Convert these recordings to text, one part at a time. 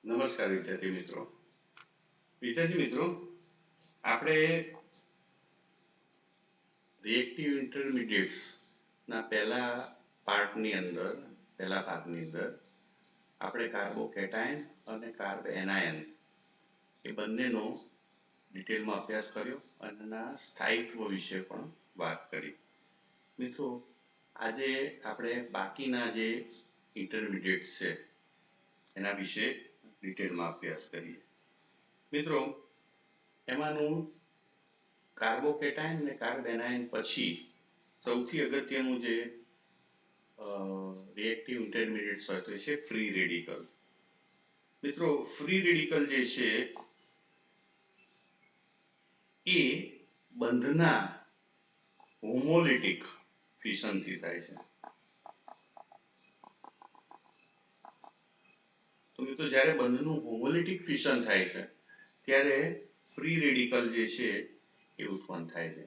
નમસ્કાર વિદ્યાર્થી મિત્રો આપણે રિએક્ટિવ ઇન્ટરમીડિયેટ્સ ના પહેલા ભાગની અંદર આપણે કાર્બોકેટાયન અને કાર્બ એનાયન એ બંનેનો ડિટેલમાં અભ્યાસ કર્યો અને એના સ્થાયિત્વ વિશે પણ વાત કરી. મિત્રો, આજે આપણે બાકીના જે ઇન્ટરમીડિયેટ્સ છે એના વિશે ડિટેલમાં અભ્યાસ કરીએ. મિત્રો, એમાંનું કાર્બોકેટાયન અને કાર્બ એનાયન પછી સૌથી અગત્યનું જે રિએક્ટિવ ઇન્ટરમીડિયેટ્સ હોય તો છે ફ્રી રેડિકલ. મિત્રો, ફ્રી રેડિકલ જે છે એ બંધના હોમોલિટિક ફિશનથી થાય છે. તો મિત્રો, જ્યારે બંધનું હોમોલિટિક ફિશન થાય છે ત્યારે ફ્રી રેડિકલ જે છે એ ઉત્પન્ન થાય છે.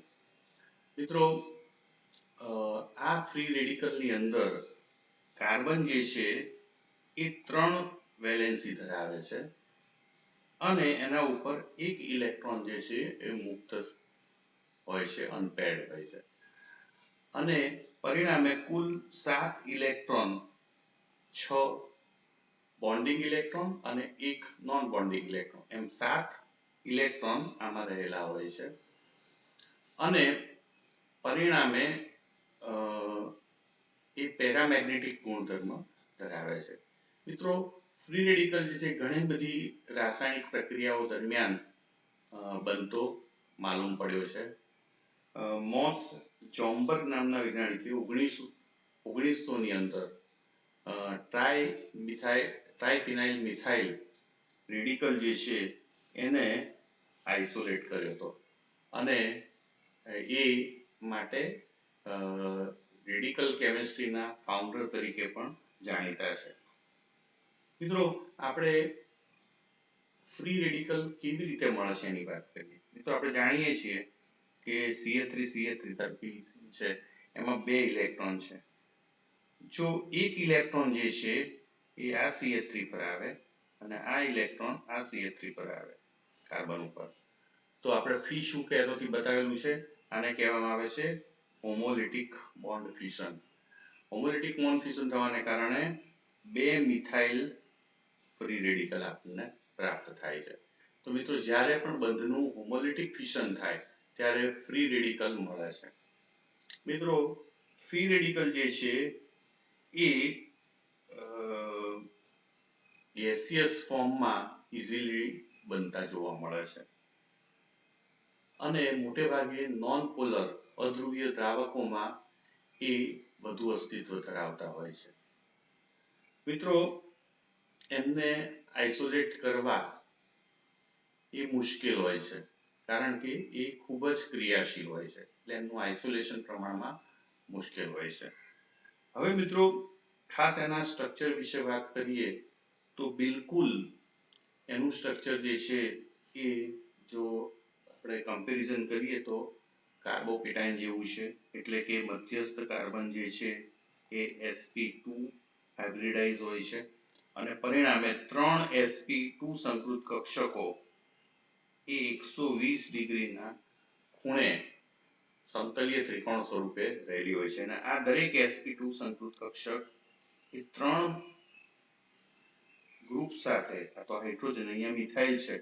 મિત્રો, આ ફ્રી રેડિકલની અંદર કાર્બન જે છે એ 3 વેલેન્સી ધરાવે છે અને એના ઉપર એક ઇલેક્ટ્રોન જે છે એ મુક્ત હોય છે, અનપેર્ડ હોય છે અને પરિણામે કુલ 7 ઇલેક્ટ્રોન, 6 બોન્ડિંગ ઇલેક્ટ્રોન અને એક નોન બોન્ડિંગ ઇલેક્ટ્રોન, એમ 7 ઇલેક્ટ્રોન આમાં રહેલા હોય છે અને પરિણામે એ પેરામેગ્નેટિક ગુણધર્મ ધરાવે છે. મિત્રો, ફ્રી રેડિકલ જે છે ઘણી બધી રાસાયણિક પ્રક્રિયાઓ દરમિયાન બનતો માલુમ પડ્યો છે. મોસ જોમ્બર્ગ નામના વૈજ્ઞાનિકે 1900 ની અંદર ટ્રાઇફિનાઇલ મિથાઇલ રેડિકલ જે છે એને આઇસોલેટ કર્યો હતો અને એ માટે રેડિકલ કેમિસ્ટ્રીના ફાઉન્ડર તરીકે પણ જાણીતા છે. મિત્રો, આપણે ફ્રી રેડિકલ કેવી રીતે મળે છે એની વાત કરીએ. મિત્રો, આપણે જાણીએ છીએ કે CH3CH3 છે એમાં 2 ઇલેક્ટ્રોન છે. જો એક ઇલેક્ટ્રોન જે છે એ આ CH3 પર આવે અને આ ઇલેક્ટ્રોન આ CH3 પર આવે કાર્બન ઉપર, તો આપણે ફી શું કહેવાથી બતાવેલું છે, આને કહેવામાં આવે છે હોમોલિટિક બોન્ડ ફિશન. હોમોલિટિક બોન્ડ ફિશન થવાને કારણે 2 મિથાઇલ ફ્રી રેડિકલ આપણને પ્રાપ્ત થાય છે. તો મિત્રો, જ્યારે પણ બંધનું હોમોલિટિક ફિશન થાય ત્યારે ફ્રી રેડિકલ મળે છે. મિત્રો, ફ્રી રેડિકલ જે છે એ ગેસિયસ ફોર્મમાં ઇઝીલી બનતા જોવા મળે છે અને મોટે ભાગે નોન પોલર અધ્રુવીય દ્રાવકોમાં એ વધુ અસ્તિત્વ ધરાવતા હોય છે. મિત્રો, એમને આઇસોલેટ કરવા એ મુશ્કેલ હોય છે કારણ કે એ ખૂબ જ ક્રિયાશીલ હોય છે, એટલે એમનું આઇસોલેશન પ્રમાણમાં મુશ્કેલ હોય છે. હવે મિત્રો, ખાસ એના સ્ટ્રક્ચર વિશે વાત કરીએ તો બિલકુલ એનું સ્ટ્રક્ચર જે છે એ જો આપણે કમ્પેરિઝન કરીએ તો કાર્બોકેટાયન જેવું છે, એટલે કે મધ્યસ્થ કાર્બન જે છે એ sp2 હાઇબ્રિડાઇઝ હોય છે અને પરિણામે 3 sp2 સંકૃત કક્ષકો એ 120 ડિગ્રીના ખૂણે સમતલીય ત્રિકોણ સ્વરૂપે રહેલી હોય છે અને આ દરેક sp2 સંકૃત કક્ષક એ 3 ગ્રુપ સાથે અથવા હાઇડ્રોજન, અહીંયા મિથાઇલ છે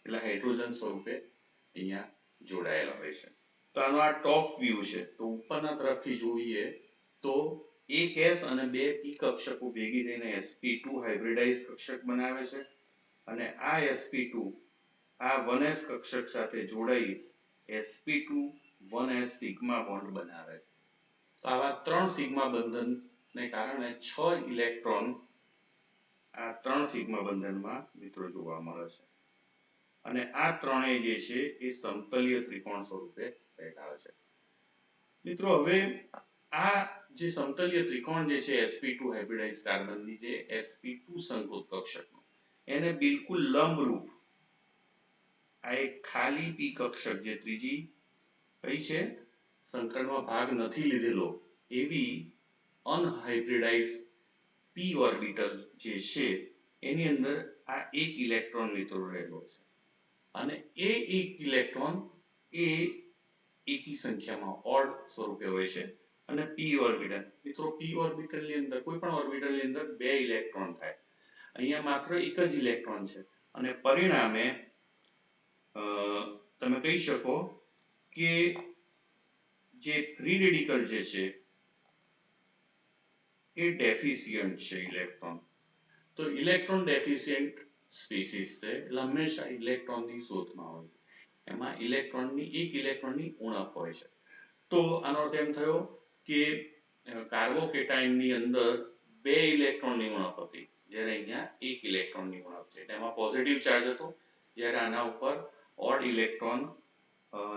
એટલે હાઇડ્રોજન સ્વરૂપે અહીંયા જોડાયેલા હોય છે. તો આનો આ ટોપ વ્યૂ છે. તો ઉપરના તરફથી જોઈએ તો એક s અને 2 p કક્ષકો ભેગી થઈને sp2 હાઇબ્રિડાઇઝ કક્ષક બનાવે છે અને આ sp2 આ 1s કક્ષક સાથે જોડાઈ sp2 1s સિગ્મા બોન્ડ બનાવે છે. તો આવા 3 સિગ્મા બંધનને કારણે 6 ઇલેક્ટ્રોન આ 3 સિગ્મા બંધનમાં મિત્રો જોવા મળે છે અને આ ત્રણેય જે છે એ સમતલીય ત્રિકોણ સ્વરૂપે રહેલા હોય છે. મિત્રો, હવે આ જે સમતલીય ત્રિકોણ જે છે sp2 હાઇબ્રિડાઇઝ કાર્બનની જે sp2 સંકૃત કક્ષક એને બિલકુલ લંબરૂપ આ એક ખાલી p કક્ષક જે ત્રીજી કઈ છે સંકળમાં ભાગ નથી લીધેલો એવી અનહાઇબ્રિડાઇઝ p ઓર્બિટલ જે છે એની અંદર આ એક ઇલેક્ટ્રોન મિત્રો રહેલો છે અને એ એક ઇલેક્ટ્રોન એ એકી સંખ્યામાં ઓડ સ્વરૂપે હોય છે અને p ઓર્બિટલ મિત્રો p ઓર્બિટલ ની અંદર કોઈ પણ ઓર્બિટલ ની અંદર બે ઇલેક્ટ્રોન થાય અહીંયા માત્ર એક જ ઇલેક્ટ્રોન છે અને પરિણામે તમે કહી શકો કે જે ફ્રી રેડિકલ જે છે એ ડેફિશિયન્ટ છે ઇલેક્ટ્રોન તો ઇલેક્ટ્રોન ડેફિશિયન્ટ સ્પીસીસ છે એટલે હંમેશા ઇલેક્ટ્રોનની શોધમાં હોય એમાં ઇલેક્ટ્રોનની એક ઇલેક્ટ્રોનની ઉણપ હોય છે તો આનો અર્થ એમ થયો કે કાર્બોકેટાઇનની અંદર બે ઇલેક્ટ્રોનની ઉણપ હતી જ્યારે અહીંયા એક ઇલેક્ટ્રોનની ઉણપ છે તેમાં પોઝિટિવ ચાર્જ હતો જ્યારે આના ઉપર ઓડ ઇલેક્ટ્રોન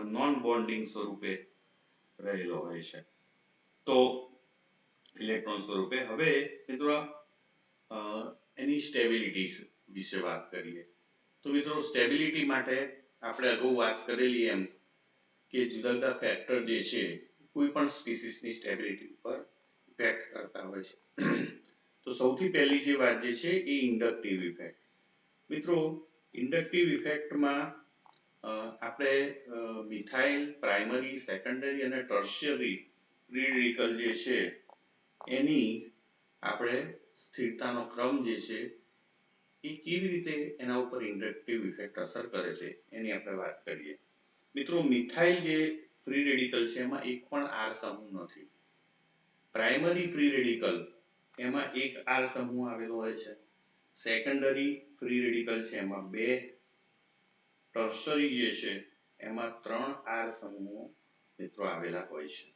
નોન બોન્ડિંગ સ્વરૂપે રહેલો હોય છે તો ઇલેક્ટ્રોન સ્વરૂપે હવે મિત્રો એની સ્ટેબિલિટી વિશે વાત કરીએ તો મિત્રો સ્ટેબિલિટી માટે આપણે અગાઉ વાત કરેલી એમ કે જુદા જુદા ફેક્ટર જે છે કોઈ પણ સ્પીસીસની સ્ટેબિલિટી ઉપર ઇફેક્ટ કરતા હોય છે તો સૌથી પહેલી જે વાત જે છે એ ઇન્ડક્ટિવ ઇફેક્ટ મિત્રો ઇન્ડક્ટિવ ઇફેક્ટમાં આપણે મિથાઇલ પ્રાઇમરી સેકન્ડરી અને ટર્શિયરી ફ્રી રેડિકલ જે છે એની આપણે સ્થિરતાનો ક્રમ જે છે એ કેવી રીતે એના ઉપર ઇન્ડક્ટિવ ઇફેક્ટ અસર કરે છે એની આપણે વાત કરીએ મિત્રો મિથાઇલ જે ફ્રી રેડિકલ છે એમાં એક પણ આર સમૂહ નથી પ્રાઇમરી ફ્રી રેડિકલ એમાં એક આર સમૂહ આવેલો હોય છે સેકન્ડરી ફ્રી રેડિકલ છે એમાં બે ટર્શરી જે છે એમાં 3 આર સમૂહો મિત્રો આવેલા હોય છે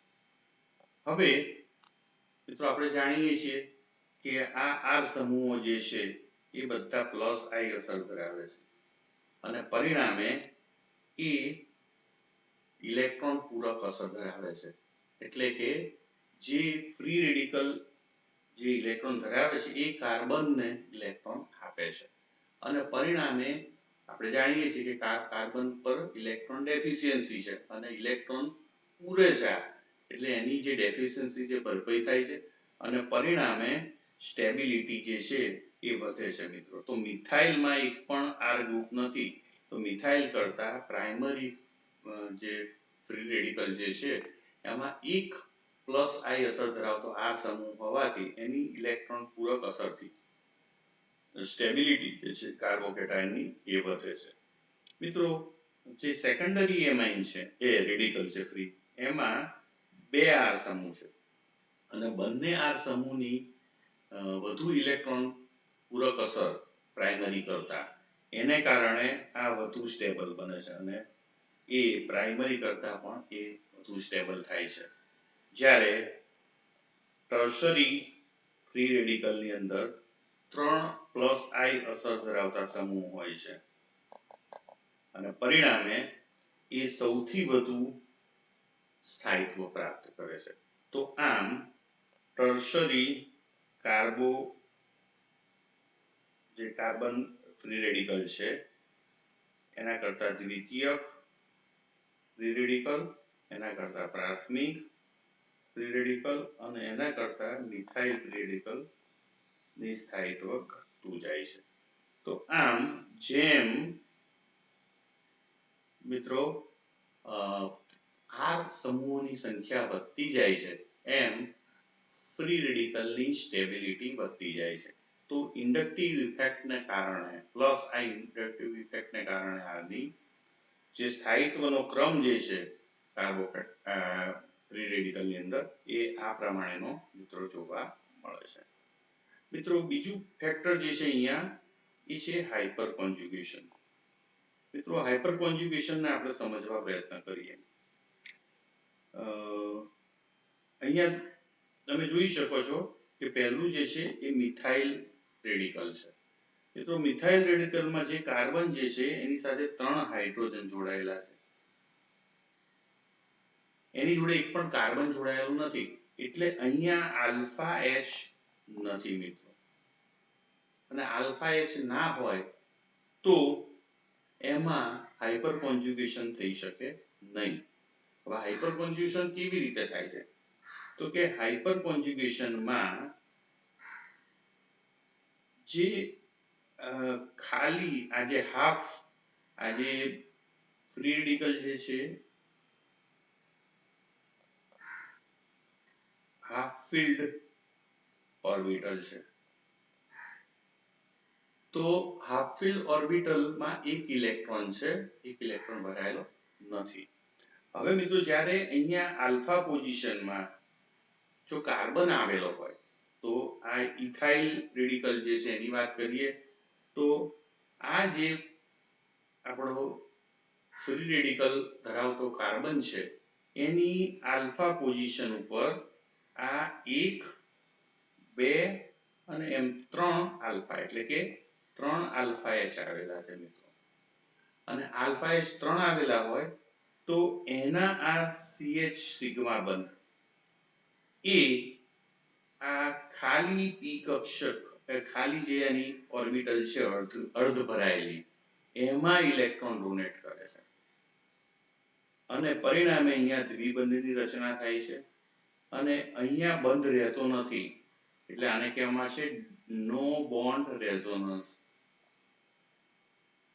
હવે મિત્રો આપણે જાણીએ છીએ કે આ આર સમૂહો જે છે એ બધા પ્લસ આઈ અસર ધરાવે છે અને પરિણામે એ ઇલેક્ટ્રોન પૂરક અસર ધરાવે છે એટલે કે જે ફ્રી રેડિકલ જે ઇલેક્ટ્રોન ધરાવે છે એ કાર્બનને ઇલેક્ટ્રોન આપે છે અને પરિણામે આપણે જાણીએ છીએ કે કાર્બન પર ઇલેક્ટ્રોન ડેફિશિયન્સી છે અને ઇલેક્ટ્રોન પૂરે છે એટલે એની જે ડેફિશિયન્સી જે ભરપાઈ થાય છે અને પરિણામે સ્ટેબિલિટી જે છે એ વધે છે મિત્રો તો મિથાઇલમાં એક પણ આર ગ્રુપ નથી તો મિથાઇલ કરતા પ્રાઇમરી જે ફ્રી રેડિકલ જે છે એમાં એક પ્લસ આઈ અસર ધરાવતો આર સમૂહ હોવાથી એની ઇલેક્ટ્રોન પૂરક અસરથી સ્ટેબિલિટી જે છે કાર્બોકેટાઇનની એ વધે છે મિત્રો જે સેકન્ડરી એમાઇન છે એ રેડિકલ છે ફ્રી એમાં બે આર સમૂહ છે અને બંને આર સમૂહની વધુ ઇલેક્ટ્રોન પૂરક અસર પ્રાઇમરી કરતા એને કારણે આ વધુ સ્ટેબલ બને છે અને એ પ્રાઇમરી કરતા પણ એ વધુ સ્ટેબલ થાય છે જ્યારે ટર્શરી ફ્રી રેડિકલની અંદર 3 પ્લસ આઈ અસર ધરાવતા સમૂહ હોય છે અને પરિણામે એ સૌથી વધુ સ્થાયિત્વ પ્રાપ્ત કરે છે તો આમ ટર્શરી જે કાર્બન ફ્રી રેડિકલ છે એના કરતા દ્વિતીયક ફ્રી રેડિકલ એના કરતા પ્રાથમિક ફ્રી રેડિકલ અને એના કરતા મિથાઇલ ફ્રી રેડિકલ ની સ્થાયિત્વ ઘટતું જાય છે તો આમ જેમ મિત્રો આર સમૂહોની સંખ્યા વધતી જાય છે એમ ફ્રી રેડિકલની સ્ટેબિલિટી વધતી જાય છે તો ઇન્ડક્ટિવ ઇફેક્ટને કારણે પ્લસ આ ઇન્ડક્ટિવ ઇફેક્ટને કારણે આની જે સ્થાયિત્વનો ક્રમ જે છે ફ્રી રેડિકલની અંદર એ આ પ્રમાણેનો મિત્રો જોવા મળે છે મિત્રો બીજું ફેક્ટર જે છે અહીંયા એ છે હાઇપર કોન્જ્યુગેશન મિત્રો હાઇપર કોન્જ્યુગેશનને આપણે સમજવા પ્રયત્ન કરીએ અહીંયા તમે જોઈ શકો છો કે પહેલું જે છે એ મિથાઇલ રેડિકલ છે મિત્રો મિથાઇલ રેડિકલમાં જે કાર્બન જે છે એની સાથે 3 હાઇડ્રોજન જોડાયેલા છે એની જોડે એક પણ કાર્બન જોડાયેલું નથી એટલે અહીંયા આલ્ફા એચ નથી મિત્રો અને આલ્ફા એચ ના હોય તો એમાં હાઇપર કોન્જ્યુગેશન થઈ શકે નહીં હવે હાઇપર કોન્જ્યુગેશન કેવી રીતે થાય છે તો કે હાઇપર કોન્જ્યુગેશનમાં જે ખાલી આ જે હાફ આ જે ફ્રી રેડિકલ જે છે હાફ ફિલ્ડ ઓર્બિટલ છે. તો હાફ ફિલ્ડ ઓર્બિટલમાં એક ઇલેક્ટ્રોન છે, એક ઇલેક્ટ્રોન ભરાયેલો નથી. હવે મિત્રો જ્યારે અહીંયા આલ્ફા પોઝિશનમાં જો કાર્બન આવેલો હોય તો આ ઇથાઇલ રેડિકલ જે છે એની વાત કરીએ તો આ જે આપણો ફ્રી રેડિકલ ધરાવતો કાર્બન છે એની આલ્ફા પોઝિશન ઉપર આ 1 2 અને એમ 3 આલ્ફા એટલે કે 3 આલ્ફા H આવેલા છે મિત્રો. અને આલ્ફા H 3 આવેલા હોય તો એના આ CH સિગ્મા બંધ એ આ ખાલી p કક્ષક ખાલી જે એની ઓર્બિટલ છે અર્ધ ભરાયેલી એમાં ઇલેક્ટ્રોન ડોનેટ કરે છે અને પરિણામે અહીંયા દ્વિબંધની રચના થાય છે અને અહીંયા બંધ રહેતો નથી એટલે આને કહેવામાં છે નો બોન્ડ રેઝોનન્સ.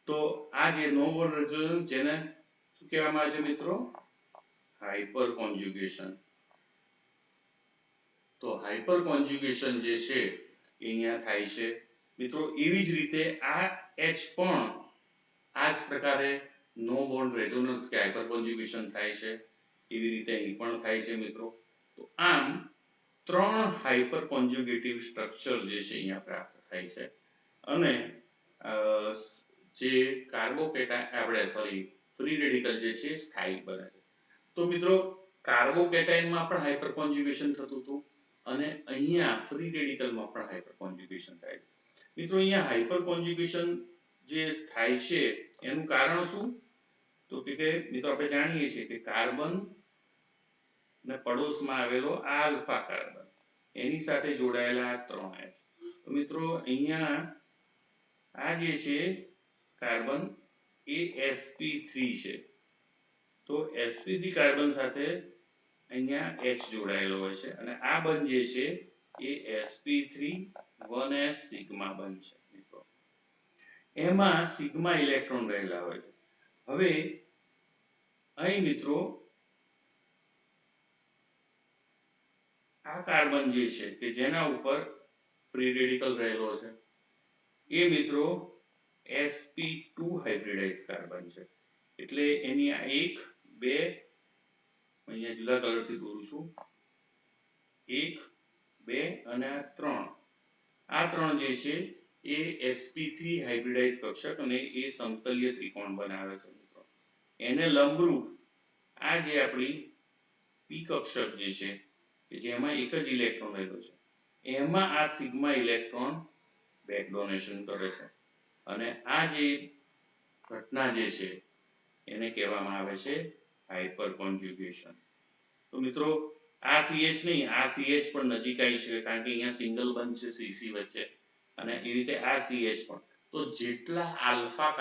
તો આ જે નો બોન્ડ રેઝોનન્સ જેને શું કહેવામાં આવે છે મિત્રો? Hyper conjugation. તો હાઇપર કોન્જ્યુગેશન જે છે એ અહીંયા થાય છે મિત્રો. એવી જ રીતે આ H પણ આ જ પ્રકારે નો બોન્ડ રેઝોનન્સ કે હાઇપર કોન્જ્યુગેશન થાય છે એવી રીતે અહીં પણ થાય છે મિત્રો. તો આમ 3 હાઇપર કોન્જ્યુગેટિવ સ્ટ્રક્ચર જે છે અહીંયા પ્રાપ્ત થાય છે અને જે કાર્બોકેટાયન આપણે ફ્રી રેડિકલ જે છે સ્થાયી બને છે. તો મિત્રો કાર્બોકેટાયનમાં પણ હાઇપર કોન્જ્યુગેશન થતું હતું અને અહીંયા ફ્રી રેડિકલમાં પણ હાઇપર કોન્જ્યુગેશન થાય છે. મિત્રો અહીંયા હાઇપર કોન્જ્યુગેશન જે થાય છે એનું કારણ શું? તો કે મિત્રો આપણે જાણીએ છીએ કે કાર્બન ને પડોશમાં આવેલો આલ્ફા કાર્બન એની સાથે જોડાયેલા 3 H. તો મિત્રો અહીંયા આ જે છે કાર્બન એ sp3 છે. તો sp3 કાર્બન સાથે અહીંયા H જોડાયેલો હોય છે અને આ બંધ જે છે એ sp3 1s સિગ્મા બંધ છે મિત્રો. એમાં સિગ્મા ઇલેક્ટ્રોન રહેલા હોય છે. હવે અહીં મિત્રો આ કાર્બન જે છે કે જેના ઉપર ફ્રી રેડિકલ રહેલો છે એ મિત્રો sp2 હાઇબ્રિડાઇઝ કાર્બન છે. એટલે એની આ 1 2 અહીંયા જુદા કલરથી દોરું છું 1 2 અને 3 આ 3 જે છે એ sp3 હાઇબ્રિડાઇઝ કક્ષક અને એ સમતલીય ત્રિકોણ બનાવે છે મિત્રો. એને લંબરૂપ આ જે આપણી p કક્ષક જે છે કે જેમાં એક જ ઇલેક્ટ્રોન રહેલો છે એમાં આ સિગ્મા ઇલેક્ટ્રોન બેક ડોનેશન કરે છે અને આ જે ઘટના જે છે એને કહેવામાં આવે છે હાઇપર કોન્જ્યુગેશન. તો મિત્રો આ CH નહીં આ CH પણ નજીક આવી છે કારણ કે અહીંયા સિંગલ બંધ છે CC વચ્ચે અને એ રીતે આ CH પણ. તો જેટલા આલ્ફા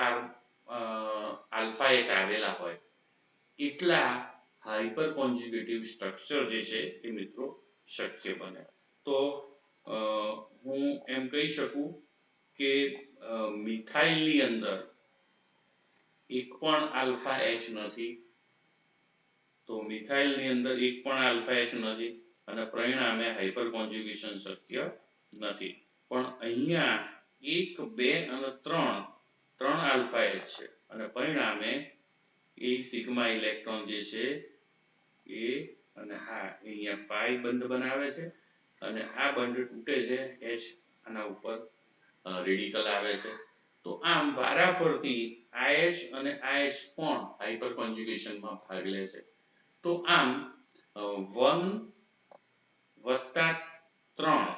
H આવેલા હોય એટલા હાઇપર કોન્જ્યુગેટિવ સ્ટ્રક્ચર જે છે એ મિત્રો શક્ય બને. તો હું એમ કહી શકું કે મિથાઇલની અંદર એક પણ આલ્ફા H નથી. તો મિથાઇલની અંદર એક પણ આલ્ફા H નથી અને પરિણામે હાઇપર કોન્જ્યુગેશન શક્ય નથી. પણ અહીંયા 1 2 અને 3 આલ્ફા H છે અને પરિણામે એ સિગ્મા ઇલેક્ટ્રોન જે છે એ અને આ અહીંયા પાઈ બંધ બનાવે છે અને આ બંધ તૂટે છે H આના ઉપર રેડિકલ આવે છે. તો આમ વારાફરતી IH અને IH પણ હાઇપર કોન્જ્યુગેશનમાં ભાગ લે છે. તો આમ 1 + 3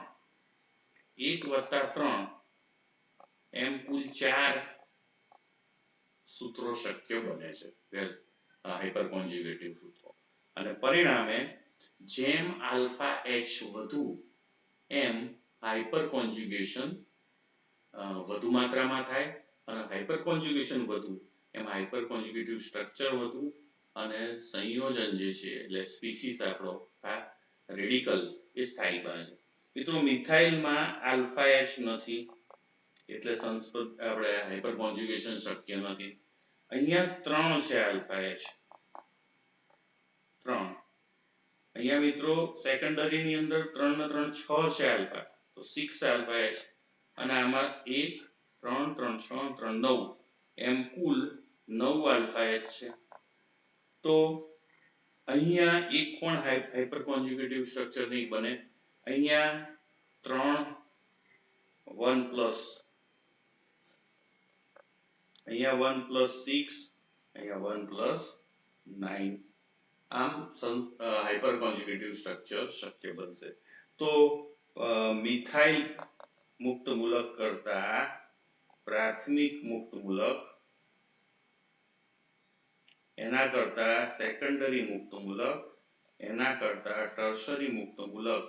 1 + 3 એમ કુલ 4 સૂત્રો શક્ય બને છે હાઇપર કોન્જ્યુગેટિવ સૂત્રો અને પરિણામે જેમ આલ્ફા H વધુ એમ હાઇપર કોન્જ્યુગેશન વધુ માત્રામાં થાય અને હાઇપર કોન્જ્યુગેશન વધુ એમ હાઇપર કોન્જ્યુગેટિવ સ્ટ્રક્ચર વધુ અને સંયોજન જે છે એટલે સ્પીસીસ આપણો આ રેડિકલ એ સ્થાયી બને છે. મિત્રો મિથાઇલમાં આલ્ફા H નથી એટલે આપણે હાઇપર કોન્જ્યુગેશન શક્ય નથી. અહીંયા 3 છે આલ્ફા એચ, 3. અહીંયા મિત્રો સેકન્ડરી ની અંદર 3 ને 3 6 છે આલ્ફા, તો 6 આલ્ફા એચ, અને આમાં 1 3 3 6 3 9 એમ કુલ 9 આલ્ફા એચ છે. તો અહીંયા એક પણ હાઇપર કોન્જ્યુગેટિવ સ્ટ્રક્ચર નહીં બને. અહીંયા 3 1 પ્લસ, અહીંયા 1 પ્લસ 6, અહીંયા 1 પ્લસ 9, આમ હાઇપર કોન્જ્યુગેટિવ સ્ટ્રક્ચર શક્ય બનશે. તો મિથાઇલ મુક્ત મૂલક કરતા પ્રાથમિક મુક્ત મૂલક, એના કરતા સેકન્ડરી મુક્ત મૂલક, એના કરતા ટર્શરી મુક્ત મૂલક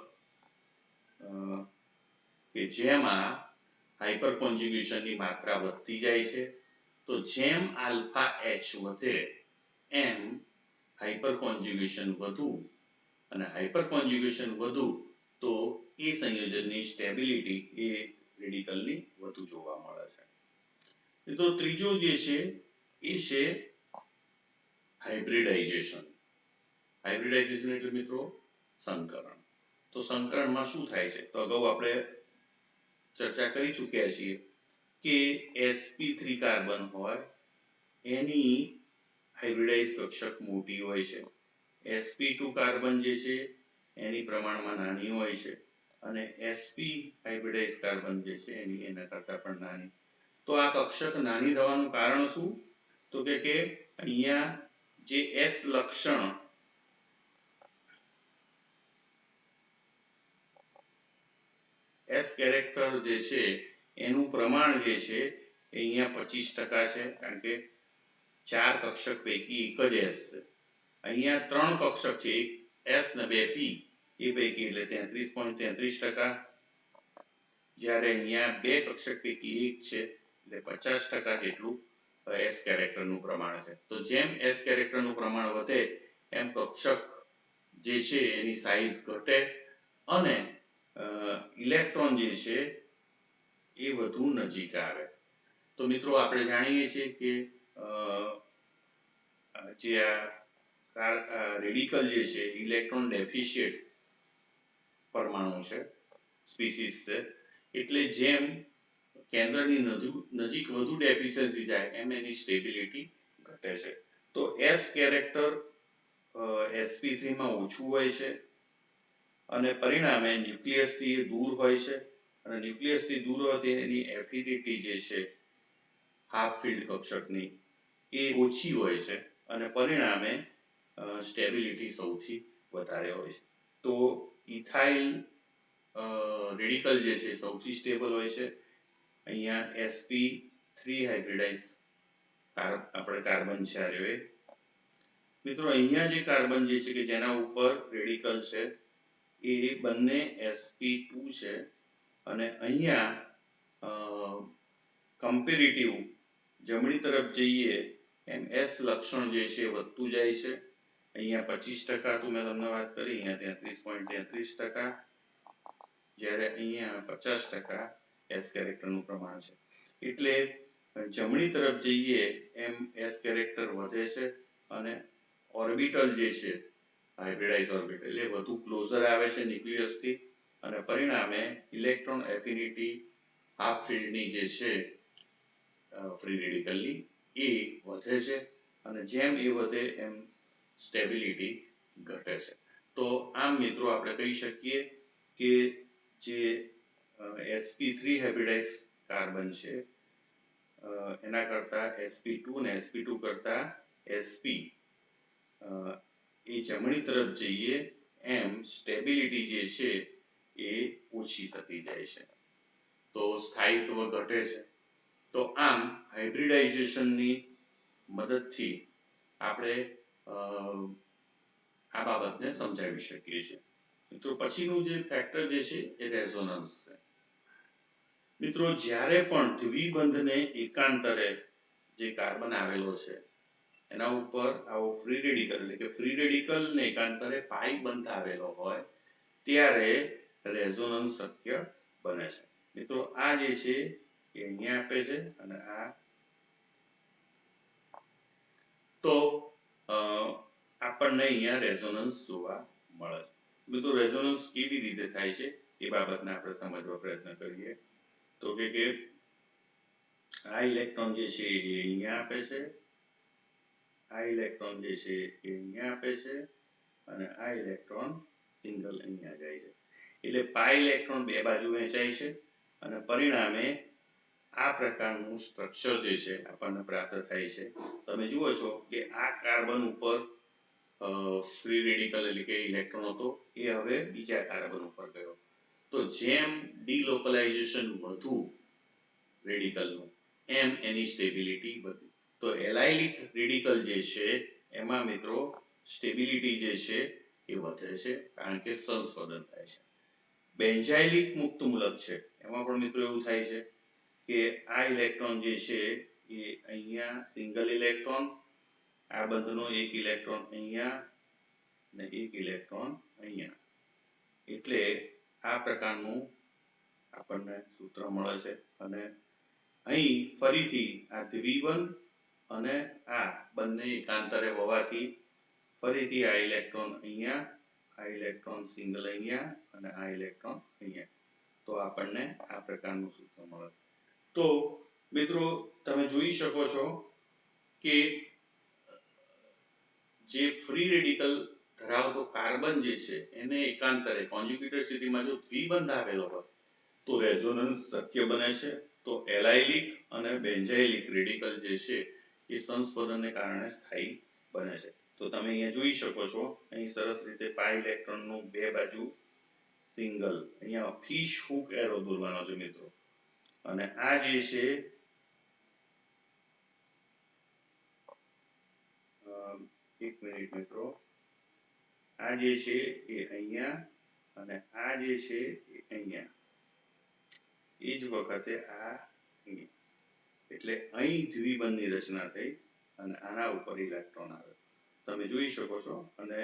કે જેમાં હાઇપર કોન્જ્યુગેશનની માત્રા વધતી જાય છે. તો જેમ આલ્ફા એચ વધે એમ હાઇપર કોન્જ્યુગેશન વધુ, અને હાઇપર કોન્જ્યુગેશન વધુ તો એ સંયોજનની સ્ટેબિલિટી એ રેડિકલની વધુ જોવા મળે છે. તો ત્રીજો જે છે એ છે હાઇબ્રિડાઇઝેશન. હાઇબ્રિડાઇઝેશન એટલે મિત્રો સંકરણ. તો સંકરણમાં શું થાય છે? તો અગાઉ આપણે ચર્ચા કરી ચૂક્યા છીએ કે sp3 કાર્બન હોય એની હાઇબ્રિડાઇઝ કક્ષક મોટી હોય છે, sp2 કાર્બન જે છે એની પ્રમાણમાં નાની હોય છે, અને sp હાઇબ્રિડાઇઝ કાર્બન જે છે એની એના કરતા પણ નાની. તો આ કક્ષક નાની થવાનું કારણ શું? તો કે અહીંયા જે s લક્ષણ, s કેરેક્ટર જે છે એનું પ્રમાણ જે છે એ અહીંયા 25% છે, કારણ કે 4 કક્ષક પૈકી એક જ s છે. અહીંયા 3 કક્ષક છે, એક s ને 2 p, એ પૈકી એટલે 33.33%. જ્યારે અહીંયા 2 કક્ષક પૈકી એક છે એટલે 50% જેટલું s કેરેક્ટરનું પ્રમાણ છે. તો જેમ s કેરેક્ટરનું પ્રમાણ વધે એમ કક્ષક જે છે એની સાઈઝ ઘટે અને ઇલેક્ટ્રોન જે છે એ વધુ નજીક આવે. તો મિત્રો આપણે જાણીએ છીએ કે જે આ રેડિકલ જે છે ઇલેક્ટ્રોન ડેફિશિયન્ટ પરમાણુ છે, સ્પીસીસ છે. એટલે જેમ કેન્દ્રની નજીક વધુ ડેફિશિયન્સી જાય એમ એની સ્ટેબિલિટી ઘટે છે. તો s કેરેક્ટર sp3 માં ઓછું હોય છે અને પરિણામે ન્યુક્લિયસથી દૂર હોય છે, અને ન્યુક્લિયસથી દૂર હોવાથી એની એફિનિટી જે છે હાફ ફિલ્ડ કક્ષકની એ ઓછી હોય છે, અને પરિણામે સ્ટેબિલિટી સૌથી વધારે હોય છે. તો ઇથાઇલ રેડિકલ જે છે સૌથી સ્ટેબલ હોય છે. અહીંયા sp3 હાઇબ્રિડાઇઝ આપણે કાર્બન છે આ રહ્યો. મિત્રો અહીંયા જે કાર્બન જે છે કે જેના ઉપર રેડિકલ છે એ બંને sp2 છે, અને અહીંયા કમ્પેરેટિવ જમણી તરફ જઈએ એમ s લક્ષણ જે છે વધતું જાય છે. અહીંયા 25% તો મેં તમને વાત કરી, અહીંયા 33.33%, જ્યારે અહીંયા 50% s કેરેક્ટરનું પ્રમાણ છે. એટલે જમણી તરફ જઈએ એમ s કેરેક્ટર વધે છે, અને ઓર્બિટલ જે છે હાઇબ્રિડાઇઝ ઓર્બિટલ એટલે વધુ ક્લોઝર આવે છે ન્યુક્લિયસથી, અને પરિણામે ઇલેક્ટ્રોન એફિનિટી હાફ ફિલ્ડની જે છે ફ્રી રેડિકલની એ વધે છે, અને જેમ એ વધે એમ સ્ટેબિલિટી ઘટે છે. તો આમ મિત્રો આપણે કહી શકીએ કે જે sp3 હાઇબ્રિડાઇઝ કાર્બન છે એના કરતા sp2 અને sp2 કરતા sp એ જમણી તરફ જઈએ એમ સ્ટેબિલિટી જે છે એ ઓછી થતી જાય છે, તો સ્થાયિત્વ ઘટે છે. તો આમ હાઇબ્રિડાઇઝેશનની મદદથી આપણે આ બાબતને સમજાવી શકીએ છીએ. મિત્રો પછીનું જે ફેક્ટર જે છે એ રેઝોનન્સ છે. મિત્રો જ્યારે પણ દ્વિબંધને એકાંતરે જે કાર્બન આવેલો છે એના ઉપર આવો ફ્રી રેડિકલ એટલે કે ફ્રી રેડિકલ ને એકાંતરે પાઇ બંધ આવેલો હોય ત્યારે રેઝોનન્સ શક્ય બને છે. મિત્રો આ જે છે એ અહીંયા આપે છે અને આ તો આપણને અહીંયા રેઝોનન્સ જોવા મળે છે. મિત્રો રેઝોનન્સ કેવી રીતે થાય છે એ બાબતને આપણે સમજવા પ્રયત્ન કરીએ. તો કે આ ઇલેક્ટ્રોન જે છે એ અહીંયા આપે છે, આ ઇલેક્ટ્રોન જે છે એ અહીંયા આપે છે અને આ ઇલેક્ટ્રોન સિંગલ અહીંયા જાય છે. એટલે પાઈ ઇલેક્ટ્રોન બે બાજુ વહેંચાય છે અને પરિણામે આ પ્રકારનું સ્ટ્રક્ચર જે છે આપણને પ્રાપ્ત થાય છે. તમે જુઓ છો કે આ કાર્બન ઉપર ફ્રી રેડિકલ એટલે કે ઇલેક્ટ્રોન હતો એ હવે બીજા કાર્બન ઉપર ગયો. તો જેમ ડીલોકલાઇઝેશન વધુ રેડિકલનું એમ એની સ્ટેબિલિટી વધી. તો એલાઇલિક રેડિકલ જે છે એમાં મિત્રો સ્ટેબિલિટી જે છે એ વધે છે કારણ કે સંસ્પંદન થાય છે. બેન્ઝાઇલિક મુક્ત મૂલક છે એમાં પણ મિત્રો એવું થાય છે કે આ ઇલેક્ટ્રોન જે છે એ અહીંયા સિંગલ ઇલેક્ટ્રોન, આ બંધનો એક ઇલેક્ટ્રોન અહીંયા અને એક ઇલેક્ટ્રોન અહીંયા, એટલે આ પ્રકારનું આપણને સૂત્ર મળે છે. અને અહીં ફરીથી આ દ્વિબંધ અને આ બંને એકાંતરે હોવાથી ફરીથી આ ઇલેક્ટ્રોન અહીંયા, આ ઇલેક્ટ્રોન સિંગલ અહીંયા અને આ ઇલેક્ટ્રોન અહીંયા, તો આપણને આ પ્રકારનું સૂત્ર મળે. તો મિત્રો તમે જોઈ શકો છો કે જે ફ્રી રેડિકલ ધરાવતો કાર્બન જે છે એને એકાંતરે કોન્જ્યુગેટેડ સ્થિતિમાં જો દ્વિબંધ આવેલો હોય તો રેઝોનન્સ શક્ય બને છે. તો એલાઇલિક અને બેન્ઝાઇલિક રેડિકલ જે છે એ સંસ્પંદનને કારણે સ્થાયી બને છે. તો તમે અહીંયા જોઈ શકો છો, અહીં સરસ રીતે પાઈ ઇલેક્ટ્રોનનું બે બાજુ સિંગલ, અહીંયા ફિશ હુક એરો દોરવાનો છે મિત્રો. અને આ જે છે એક મિનિટ મિત્રો, આ જે છે એ અહીંયા અને આ જે છે એ અહીંયા, એ જ વખતે આ અહીંયા, એટલે અહીં દ્વિબંધની રચના થઈ અને આના ઉપર ઇલેક્ટ્રોન આવે તમે જોઈ શકો છો. અને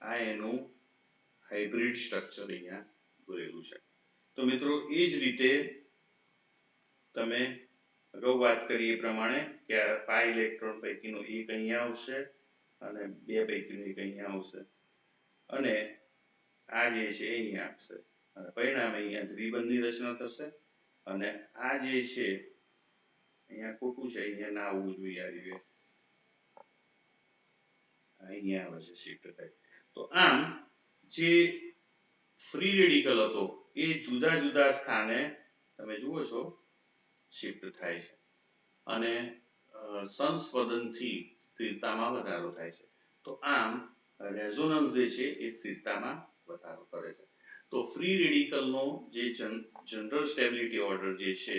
આ એનું હાઇબ્રિડ સ્ટ્રક્ચર અહીંયા દોરેલું છે. તો મિત્રો એ જ રીતે તમે અગાઉ વાત કરી એ પ્રમાણે કે આ પાઈ ઇલેક્ટ્રોન પૈકીનો એક અહીંયા આવશે અને બે પૈકીનો એક અહીંયા આવશે અને આ જે છે અહીંયા આપશે અને પરિણામે અહીંયા દ્વિબંધની રચના થશે. અને આ જે છે અહીંયા ખોટું છે, અહીંયા ના આવવું જોઈએ, આ રીતે અહીંયા આવે છે શિફ્ટ થાય. તો આમ જે ફ્રી રેડિકલ હતો એ જુદા જુદા સ્થાને તમે જુઓ છો શિફ્ટ થાય છે અને સંસ્પંદનથી સ્થિરતામાં વધારો થાય છે. તો આમ રેઝોનન્સ જે છે એ સ્થિરતામાં વધારો કરે છે. તો ફ્રી રેડિકલનો જે જનરલ સ્ટેબિલિટી ઓર્ડર જે છે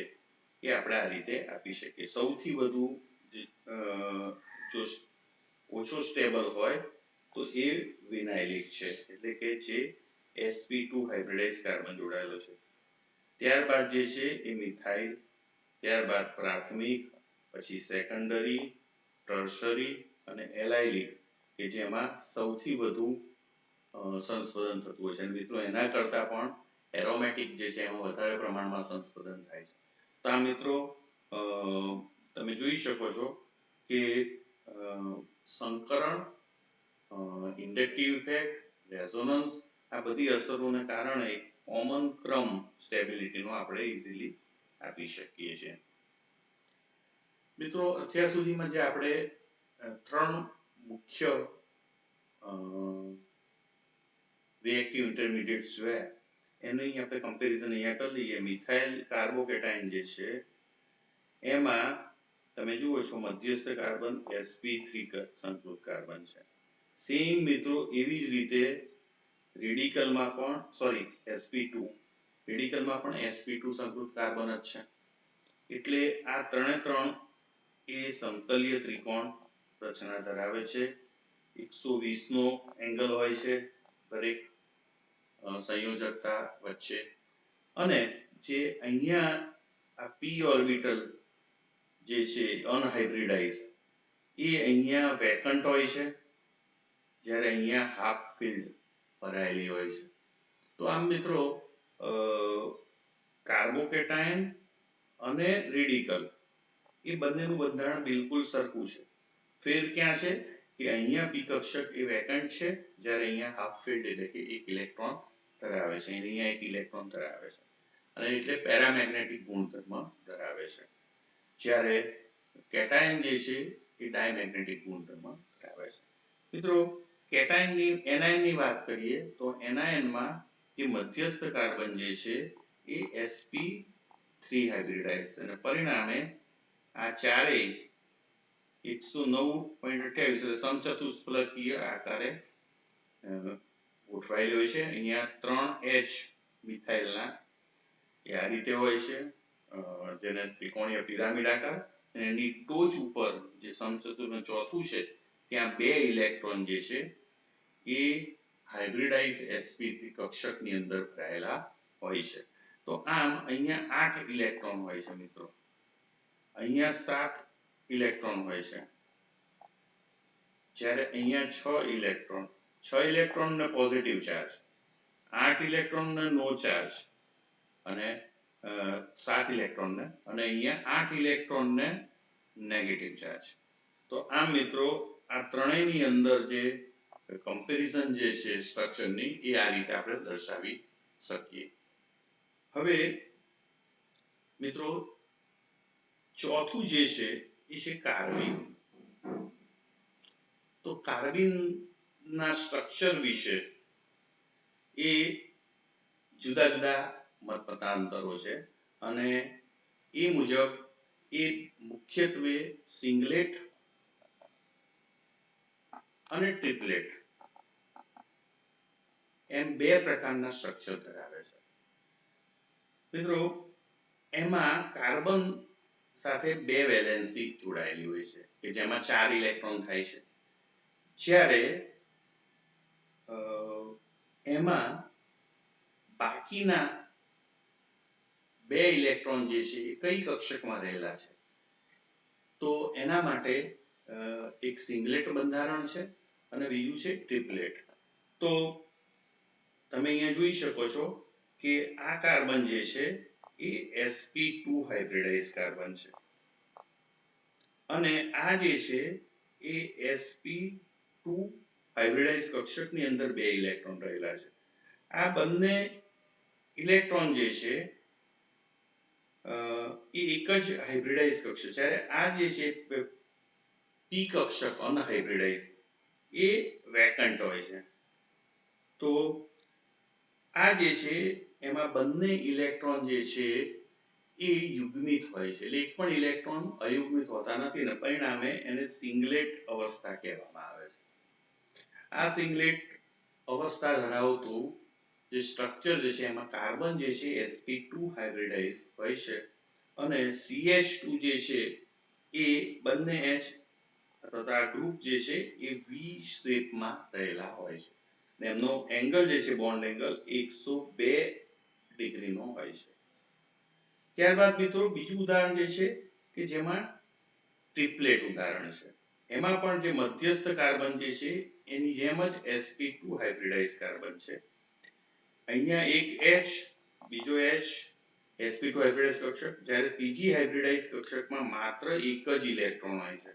એ આપણે આ રીતે આપી શકીએ. સૌથી વધુ જો ઓછો સ્ટેબલ હોય તો એ વિનાઇલિક છે, એટલે કે જે sp2 હાઇબ્રિડાઇઝ કાર્બન જોડાયેલો છે. ત્યારબાદ જે છે એ મિથાઇલ, ત્યારબાદ પ્રાથમિક, પછી સેકન્ડરી, ટર્શરી અને એલાઇલિક કે જેમાં સૌથી વધુ સંસ્પંદન થતું હોય છે. અને મિત્રો એના કરતા પણ એરોમેટિક જે છે એમાં વધારે પ્રમાણમાં સંસ્પંદન થાય છે. તો આ મિત્રો તમે જોઈ શકો છો કે સંકરણ, ઇન્ડક્ટિવ ઇફેક્ટ, રેઝોનન્સ, આ બધી અસરોને કારણે કોમન ક્રમ સ્ટેબિલિટીનો આપણે ઇઝીલી આપી શકીએ છીએ. મિત્રો અત્યાર સુધીમાં જે આપણે ત્રણ મુખ્ય રિએક્ટિવ ઇન્ટરમીડિયેટ્સ જોયા એનું અહીં આપણે કમ્પેરિઝન અહીંયા કરી લઈએ. મિથાઇલ કાર્બોકેટાઇન જે છે એમાં તમે જુઓ છો મધ્યસ્થ કાર્બન sp3 સંકૃત કાર્બન છે. સેમ મિત્રો એવી જ રીતે રેડિકલમાં પણ sp2 રેડિકલમાં પણ sp2 સંકૃત કાર્બન જ છે. એટલે આ ત્રણે ત્રણ એ સમતલીય ત્રિકોણ રચના ધરાવે છે. 120 નો એંગલ હોય છે દરેક સંયોજકતા વચ્ચે. અને જે અહીંયા આ p ઓર્બિટલ જે છે અનહાઇબ્રિડાઇઝ એ અહીંયા વેકન્ટ હોય છે, જ્યારે અહીંયા હાફ ફિલ્ડ ભરાયેલી હોય છે. તો આમ મિત્રો કાર્બોકેટાઇન અને રેડિકલ એ બંનેનું બંધારણ બિલકુલ સરખું છે. ફેર ક્યાં છે કે અહીંયા પી કક્ષક એ વેકન્ટ છે, જ્યારે અહીંયા હાફ ફિલ્ડ એટલે કે એક ઇલેક્ટ્રોન ધરાવે છે, અહીંયા એક ઇલેક્ટ્રોન ધરાવે છે, અને એટલે પેરામેગ્નેટિક ગુણધર્મ ધરાવે છે. જ્યારે કેટાયન જે છે એ ડાયમેગ્નેટિક ગુણધર્મ ધરાવે છે. મિત્રો કેટાયનની એનાયનની વાત કરીએ તો એનાયનમાં જે મધ્યસ્થ કાર્બન જે છે એ sp3 હાઇબ્રિડાઇઝ અને પરિણામે આ ચારેય 109.28 એટલે સમચતુષ્ફલકીય આકારે ગોઠવાયેલી હોય છે. અહીંયા 3H મિથાઇલના એ આ રીતે હોય છે, જેને ત્રિકોણીય પિરામિડ આકાર, અને એની ટોચ ઉપર જે સમચતુરનું ચોથું છે ત્યાં 2 ઇલેક્ટ્રોન જે છે એ હાઇબ્રિડાઇઝ sp3 કક્ષકની અંદર ભરાયેલા હોય છે. તો આમ અહીંયા 8 ઇલેક્ટ્રોન હોય છે મિત્રો, અહીંયા 7 ઇલેક્ટ્રોન હોય છે, જ્યારે અહીંયા 6 ઇલેક્ટ્રોન ને પોઝિટિવ ચાર્જ, 8 ઇલેક્ટ્રોન ને નો ચાર્જ, અને 7 ઇલેક્ટ્રોન ને, અને અહીંયા 8 ઇલેક્ટ્રોન ને નેગેટિવ ચાર્જ. તો આમ મિત્રો આ ત્રણેયની અંદર જે કમ્પેરિઝન જે છે સ્ટ્રક્ચરની એ આ રીતે આપણે દર્શાવી શકીએ. હવે મિત્રો ચોથું જે છે એ છે કાર્બિન. તો કાર્બિન ના સ્ટ્રક્ચર વિશે એ જુદા જુદા મતમતાંતરો છે, અને એ મુજબ એ મુખ્યત્વે સિંગલેટ અને ટ્રિપલેટ એમ બે પ્રકારના સ્ટ્રક્ચર ધરાવે છે. મિત્રો એમાં કાર્બન સાથે 2 વેલેન્સી જોડાયેલી હોય છે કે જેમાં 4 ઇલેક્ટ્રોન થાય છે, જ્યારે એમાં બાકીના 2 ઇલેક્ટ્રોન જે છે એ કઈ કક્ષકમાં રહેલા છે, તો એના માટે એક સિંગલેટ બંધારણ છે અને બીજું છે ટ્રિપલેટ. તો તમે અહીંયા જોઈ શકો છો કે આ કાર્બન જે છે એ sp2 હાઇબ્રિડાઇઝ કાર્બન છે, અને આ જે છે એ sp2 હાઇબ્રિડાઇઝ કક્ષકની અંદર 2 ઇલેક્ટ્રોન રહેલા છે. આ બંને ઇલેક્ટ્રોન જે છે એ એક જ હાઇબ્રિડાઇઝ કક્ષક, જ્યારે આ જે છે પી કક્ષક અનહાઇબ્રિડાઇઝ એ વેકન્ટ હોય છે. તો આ જે છે એમાં બંને ઇલેક્ટ્રોન જે છે એ યુગ્મિત હોય છે, એટલે એક પણ ઇલેક્ટ્રોન અયુગ્મિત હોતા નથી, ને પરિણામે એને સિંગલેટ અવસ્થા કહેવામાં આવે છે. આ સિંગલેટ અવસ્થા ધરાવતું જે સ્ટ્રક્ચર જે છે એમાં કાર્બન જે છે sp2 હાઇબ્રિડાઇઝ હોય છે, અને CH2 જે છે એ બંને H અથવા આ ગ્રુપ જે છે એ V શેપમાં રહેલા હોય છે, અને એમનો એંગલ જે છે બોન્ડ એંગલ 102 ડિગ્રીનો હોય છે. ત્યારબાદ મિત્રો બીજું ઉદાહરણ જે છે કે જેમાં ટ્રિપલેટ ઉદાહરણ છે, એમાં પણ જે મધ્યસ્થ કાર્બન જે છે એની જેમ જ sp2 હાઇબ્રિડાઇઝ કાર્બન છે. અહીંયા એક H, બીજો H, sp2 હાઇબ્રિડાઇઝ કક્ષક, જ્યારે ત્રીજી હાઇબ્રિડાઇઝ કક્ષકમાં માત્ર એક જ ઇલેક્ટ્રોન હોય છે,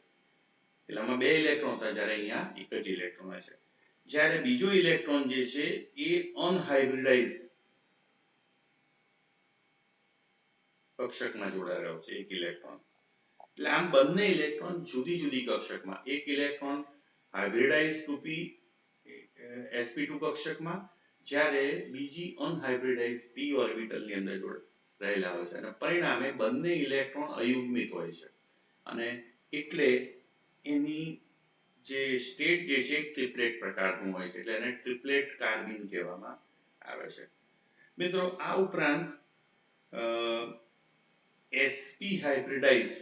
એટલે આમાં 2 ઇલેક્ટ્રોન હતા, જ્યારે અહીંયા એક જ ઇલેક્ટ્રોન હોય છે. જ્યારે બીજો ઇલેક્ટ્રોન જે છે એ અનહાઇબ્રિડાઇઝ કક્ષકમાં જોડાયેલો છે, એક ઇલેક્ટ્રોન. એટલે આમ બંને ઇલેક્ટ્રોન જુદી જુદી કક્ષકમાં, એક ઇલેક્ટ્રોન હાઇબ્રિડાઇઝ ટુ પી sp2 કક્ષકમાં, જ્યારે બીજી અનહાઇબ્રિડાઇઝ p ઓર્બિટલની અંદર રહેલા હોય છે, અને પરિણામે બંને ઇલેક્ટ્રોન અયુગ્મિત હોય છે, અને એટલે એની જે સ્ટેટ જે છે ટ્રિપલેટ પ્રકારનું હોય છે, એટલે એને ટ્રિપલેટ કાર્બિન કહેવામાં આવે છે. મિત્રો આ ઉપરાંત sp હાઇબ્રિડાઇઝ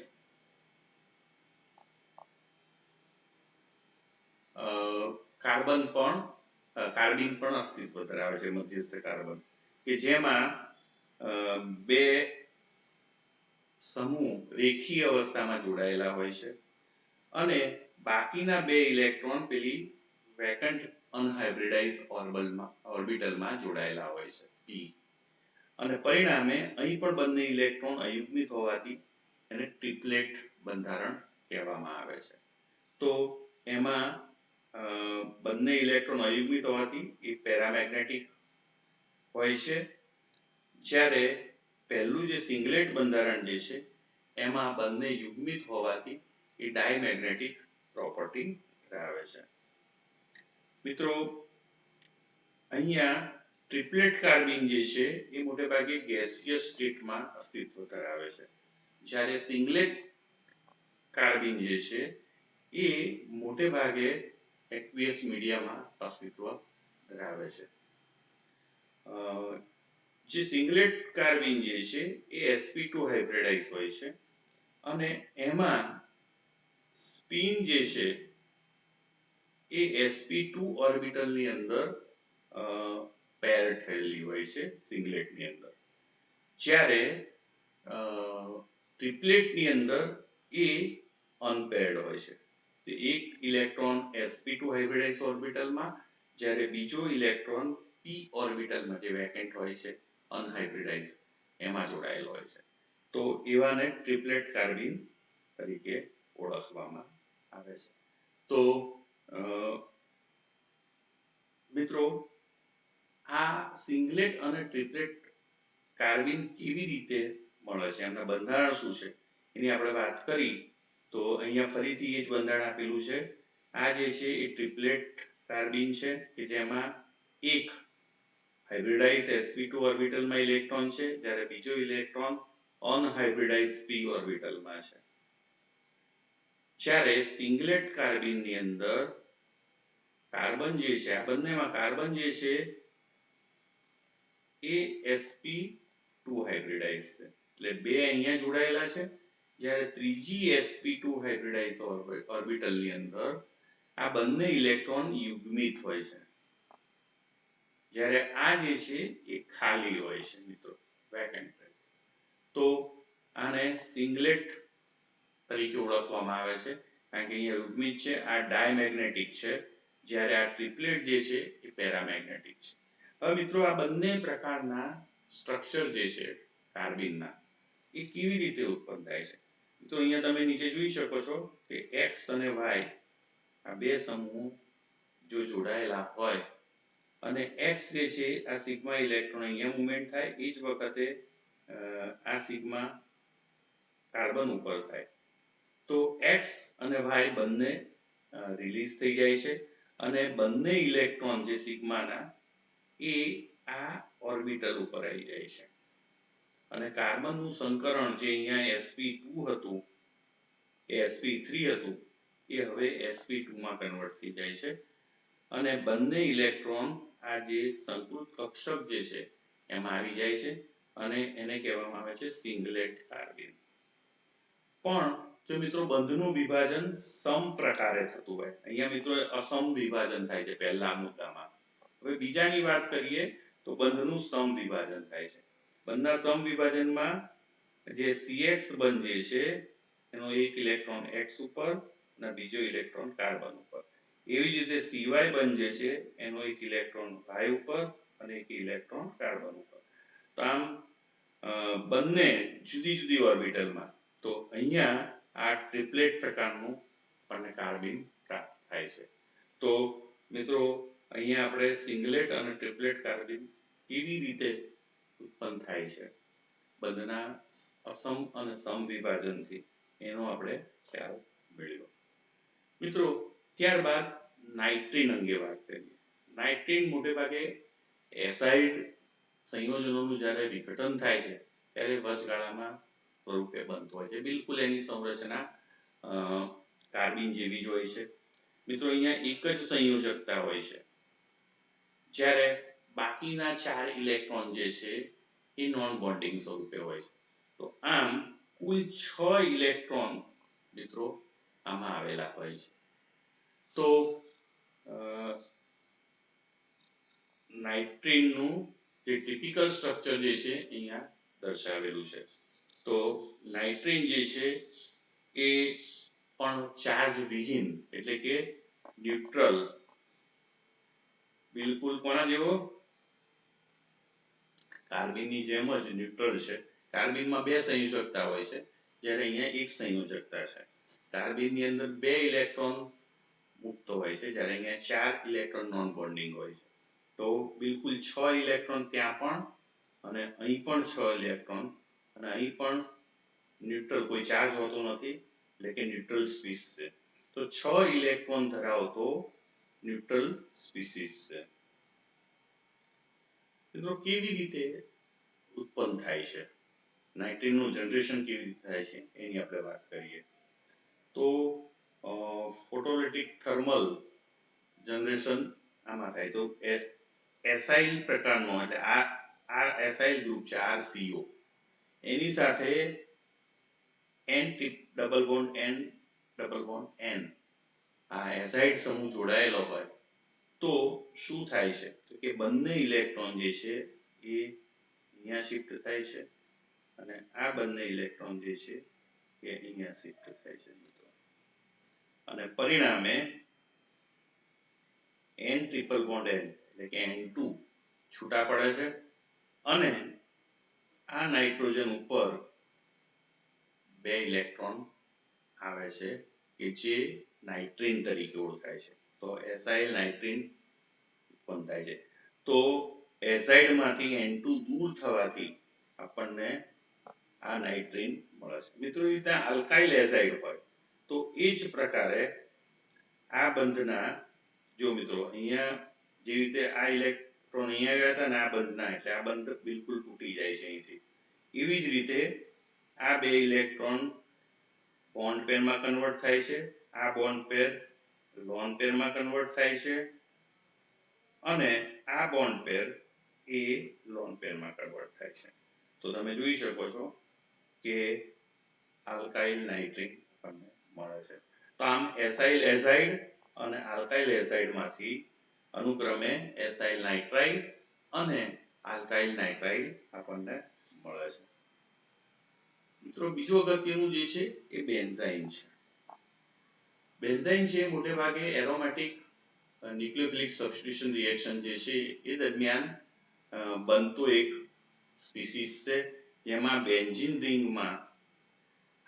કાર્બિન પણ અસ્તિત્વ ધરાવે છે, મધ્યસ્થ કાર્બન, કે જેમાં 2 સમૂહ રેખીય અવસ્થામાં જોડાયેલા હોય છે, અને બાકીના 2 ઇલેક્ટ્રોન પેલી વેકન્ટ અનહાઇબ્રિડાઇઝ ઓર્બિટલમાં જોડાયેલા હોય છે, p. અને પરિણામે અહીં પણ બંને ઇલેક્ટ્રોન અયુગ્મિત હોવાથી એને ટ્રિપ્લેટ બંધારણ કહેવામાં આવે છે. તો એમાં બંને ઇલેક્ટ્રોન અયુગ્મિત હોવાથી એ પેરામેગ્નેટિક હોય છે, જ્યારે પહેલું જે સિંગલેટ બંધારણ જે છે એમાં બંને યુગ્મિત હોવાથી એ ડાયમેગ્નેટિક પ્રોપર્ટી ધરાવે છે. મિત્રો અહીંયા ટ્રિપ્લેટ કાર્બિન જે છે એ મોટે ભાગે ગેસિયસ સ્ટેટમાં અસ્તિત્વ ધરાવે છે, જ્યારે સિંગલેટ કાર્બિન જે છે એ મોટે ભાગે એક્વિયસ મીડિયામાં અસ્તિત્વ ધરાવે છે. જે સિંગલેટ કાર્બિન જે છે એ sp2 હાઇબ્રિડાઇઝ હોય છે અને એમાં સ્પિન જે છે એ sp2 ઓર્બિટલની અંદર પેર થયેલી હોય છે સિંગલેટની અંદર, જ્યારે ટ્રિપ્લેટની અંદર એ અનપેર્ડ હોય છે. એક ઇલેક્ટ્રોન sp2 હાઇબ્રિડાઇઝ ઓર્બિટલમાં, જ્યારે બીજો ઇલેક્ટ્રોન p ઓર્બિટલમાં જે વેકેન્ટ હોય છે અનહાઇબ્રિડાઇઝ એમાં જોડાયેલો હોય છે. તો એવાને ટ્રિપ્લેટ કાર્બિન તરીકે ઓળખવામાં આવે છે. તો મિત્રો આ સિંગલેટ અને ટ્રિપ્લેટ કાર્બિન કેવી રીતે મળે છે, એમના બંધારણ શું છે એની આપણે વાત કરી. તો અહીંયા ફરીથી એ જ બંધારણ આપેલું છે. આ જે છે એ ટ્રિપ્લેટ કાર્બિન છે કે જેમાં એક હાઇબ્રિડાઇઝ sp2 ઓર્બિટલમાં ઇલેક્ટ્રોન છે, જ્યારે બીજો ઇલેક્ટ્રોન અનહાઇબ્રિડાઇઝ p ઓર્બિટલમાં છે. જ્યારે સિંગલેટ કાર્બિનની અંદર કાર્બન જે છે, આ બંનેમાં કાર્બન જે છે એ sp2 હાઇબ્રિડાઇઝ છે, એટલે બે અહીંયા જોડાયેલા છે, જ્યારે ત્રીજી sp2 હાઇબ્રિડાઇઝ ઓર્બિટલની અંદર આ બંને ઇલેક્ટ્રોન યુગ્મિત હોય છે, જ્યારે આ જે છે એ ખાલી હોય છે મિત્રો, વેકેન્ટ. તો આને સિંગલેટ તરીકે ઓળખવામાં આવે છે કારણ કે અહીંયા યુગ્મિત છે, આ ડાયમેગ્નેટિક છે, જ્યારે આ ટ્રિપ્લેટ જે છે એ પેરામેગ્નેટિક છે. હવે મિત્રો આ બંને પ્રકારના સ્ટ્રક્ચર જે છે કાર્બિનના એ કેવી રીતે ઉત્પન્ન થાય છે? તો અહીંયા તમે નીચે જોઈ શકો છો કે x અને y આ બે સમૂહ જો જોડાયેલા હોય અને x જે છે આ સિગ્મા ઇલેક્ટ્રોન અહીંયા મુવમેન્ટ થાય, એ જ વખતે આ સિગ્મા કાર્બન ઉપર થાય, તો x અને y બંને રિલીઝ થઈ જાય છે અને બંને ઇલેક્ટ્રોન જે સિગ્માના એ આ ઓર્બિટલ ઉપર આવી જાય છે અને કાર્બનનું સંકરણ જે અહીંયા sp2 હતું એ sp3 હતું એ હવે sp2 માં કન્વર્ટ થઈ જાય છે અને બંને ઇલેક્ટ્રોન આ જે સંકૃત કક્ષક જે છે એમાં આવી જાય છે અને એને કહેવામાં આવે છે સિંગલેટ કાર્બિન. પણ જો મિત્રો બંધનું વિભાજન સમ પ્રકારે થતું હોય, અહીંયા મિત્રો અસમ વિભાજન થાય છે પહેલા મુદ્દામાં. હવે બીજાની વાત કરીએ તો બંધનું સમ વિભાજન થાય છે. બંધના સમ વિભાજનમાં જે CX બંધ જે છે એનો એક ઇલેક્ટ્રોન x ઉપર અને બીજો ઇલેક્ટ્રોન કાર્બન ઉપર, એવી જ રીતે CY બંધ જે છે એનો એક ઇલેક્ટ્રોન y ઉપર અને એક ઇલેક્ટ્રોન કાર્બન ઉપર. તો આમ બંને જુદી જુદી ઓર્બિટલમાં. તો અહીંયા આ ટ્રિપ્લેટ પ્રકારનું આપણને કાર્બિન પ્રાપ્ત થાય છે. તો મિત્રો અહીંયા આપણે સિંગલેટ અને ટ્રિપ્લેટ કાર્બિન કેવી રીતે ઉત્પન્ન થાય છે બંધના અસમ અને સમ વિભાજનથી એનો આપણે ખ્યાલ મેળવ્યો. મિત્રો ત્યારબાદ નાઇટ્રીન અંગે વાત કરીએ. નાઇટ્રીન મોટે ભાગે એસાઇડ સંયોજનોનું જ્યારે વિઘટન થાય છે ત્યારે વચગાળામાં સ્વરૂપે બનતો હોય છે. બિલકુલ એની સંરચના કાર્બિન જેવી જ હોય છે. મિત્રો અહીંયા એક જ સંયોજકતા હોય છે, જ્યારે બાકીના 4 ઇલેક્ટ્રોન જે છે એ નોન બોન્ડિંગ સ્વરૂપે હોય છે. તો આમ કુલ 6 ઇલેક્ટ્રોન મિત્રો આમાં આવેલા હોય છે. તો નાઇટ્રીનનું જે ટિપિકલ સ્ટ્રક્ચર જે છે અહીંયા દર્શાવેલું છે. તો નાઇટ્રીન જે છે એ પણ ચાર્જ વિહીન એટલે કે ન્યુટ્રલ, બિલકુલ કોના જેવો કાર્બનની જેમ જ ન્યુટ્રલ છે. કાર્બનમાં બે સંયોજકતા હોય છે, જ્યારે અહીંયા એક સંયોજકતા છે. કાર્બનની અંદર 2 ઇલેક્ટ્રોન મુક્ત હોય છે, જ્યારે અહીંયા 4 ઇલેક્ટ્રોન નોન બોન્ડિંગ હોય છે. તો બિલકુલ 6 ઇલેક્ટ્રોન ત્યાં પણ અને અહીં પણ 6 ઇલેક્ટ્રોન અને અહીં પણ ન્યુટ્રલ, કોઈ ચાર્જ હોતો નથી, એટલે કે ન્યુટ્રલ સ્પીસ છે. તો 6 ઇલેક્ટ્રોન ધરાવતો ન્યુટ્રલ સ્પીસીસ છે. મિત્રો કેવી રીતે ઉત્પન્ન થાય છે, નાઇટ્રીનનું જનરેશન કેવી રીતે થાય છે એની આપણે વાત કરીએ. તો ફોટોલિટિક થર્મલ જનરેશન આમાં થાય. તો એસાઇલ પ્રકારનો, એટલે આ એસાઇલ ગ્રુપ છે RCO, એની સાથે N double bond N double bond N આ એસાઇડ સમૂહ જોડાયેલો હોય તો શું થાય છે, તો કે બંને ઇલેક્ટ્રોન જે છે એ અહીંયા શિફ્ટ થાય છે અને આ બંને ઇલેક્ટ્રોન જે છે એ અહીંયા શિફ્ટ થાય છે મિત્રો. અને પરિણામે N ટ્રિપલ બોન્ડ N એટલે કે N2 છૂટા પડે છે અને આ નાઇટ્રોજન ઉપર 2 ઇલેક્ટ્રોન આવે છે કે જે નાઇટ્રીન તરીકે ઓળખાય છે. તો એસાઇલ નાઇટ્રીન ઉત્પન્ન થાય છે. તો એસાઇડમાંથી N2 દૂર થવાથી આપણને આ નાઇટ્રીન મળે છે. મિત્રો ત્યાં આલ્કાઇલ એસાઇડ હોય તો એ જ પ્રકારે આ બંધના, જો મિત્રો અહીંયા જે રીતે આ ઇલેક્ટ્રોન અહીંયા ગયા હતા ને આ બંધના, એટલે આ બંધ બિલકુલ તૂટી જાય છે અહીંથી. એવી જ રીતે આ 2 ઇલેક્ટ્રોન બોન્ડ પેરમાં કન્વર્ટ થાય છે, આ બોન્ડ પેર લોન પેરમાં કન્વર્ટ થાય છે અને આ બોન્ડ પેર એ લોન પેરમાં કન્વર્ટ થાય છે. તો તમે જોઈ શકો છો કે આલ્કાઇલ નાઇટ્રીન આપણને મળે છે. તો આમ એસાઇલ એઝાઇડ અને આલ્કાઇલ એઝાઇડમાંથી અનુક્રમે એસાઇલ નાઇટ્રાઇડ અને આલ્કાઇલ નાઇટ્રાઇડ આપણને મળે છે. મિત્રો બીજો અગત્યનું જે છે એ બેન્ઝાઇન છે. બેન્ઝાઇન છે મોટે ભાગે એરોમેટિક ન્યુક્લિયોફિલિક સબસ્ટિટ્યુશન રિએક્શન જે છે એ દરમિયાન બનતો એક સ્પીસીસ છે, જેમાં બેન્ઝીન રિંગમાં